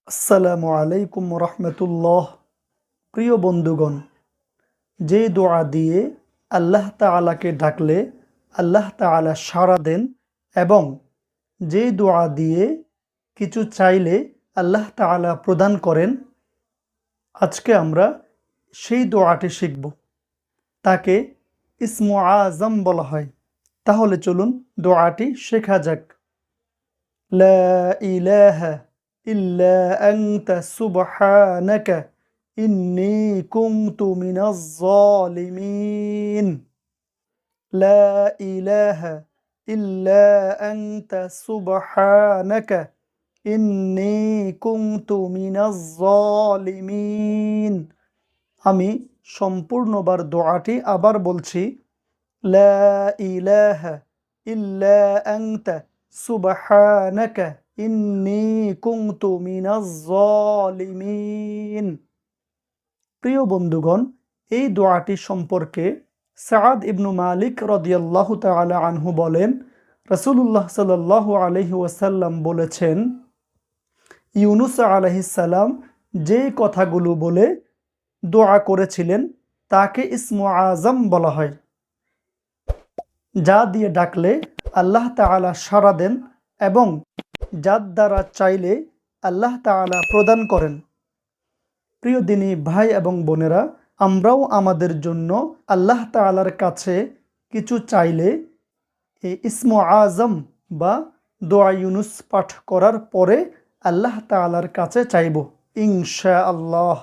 আসসালামু আলাইকুম রহমতুল্লাহ। প্রিয় বন্ধুগণ, যে দোয়া দিয়ে আল্লাহ তাআলাকে ডাকলে আল্লাহ তাআলা সাড়া দেন এবং যে দোয়া দিয়ে কিছু চাইলে আল্লাহ তাআলা প্রদান করেন, আজকে আমরা সেই দোয়াটি শিখব। তাকে ইসমু আজম বলা হয়। তাহলে চলুন দোয়াটি শেখা যাক। লা ইলাহা ইল্লা আনতা সুবহানাকা ইন্নী কুনতু মিনাজ জালিমিন। লা ইলাহা ইল্লা আনতা সুবহানাকা ইন্নী কুনতু মিনাজ জালিমিন। আমি সম্পূর্ণবার দোয়াটি আবার বলছি। লা ইলাহা ইল্লা আনতা সুবহানাকা ইন্নী কুনতু মিনাজ জালিমিন। প্রিয় বন্ধুগণ, এই দোয়াটি সম্পর্কে সাদ ইবনু মালিক রাদিয়াল্লাহু তাআলা আনহু বলেন, রাসূলুল্লাহ সাল্লাল্লাহু আলাইহি ওয়াসাল্লাম বলেছেন, ইউনুস আলাইহিস সালাম যে কথাগুলো বলে দোয়া করেছিলেন তাকে ইসমু আজম বলা হয়, যা দিয়ে ডাকলে আল্লাহ তাআলা সাড়া দেন এবং যার দ্বারা চাইলে আল্লাহ তাআলা প্রদান করেন। প্রিয় দিনী ভাই এবং বোনেরা, আমরাও আমাদের জন্য আল্লাহ তাআলার কাছে কিছু চাইলে এই ইসমু আজম বা দোয়া ইউনুস পাঠ করার পরে আল্লাহ তাআলার কাছে চাইব ইনশাআল্লাহ।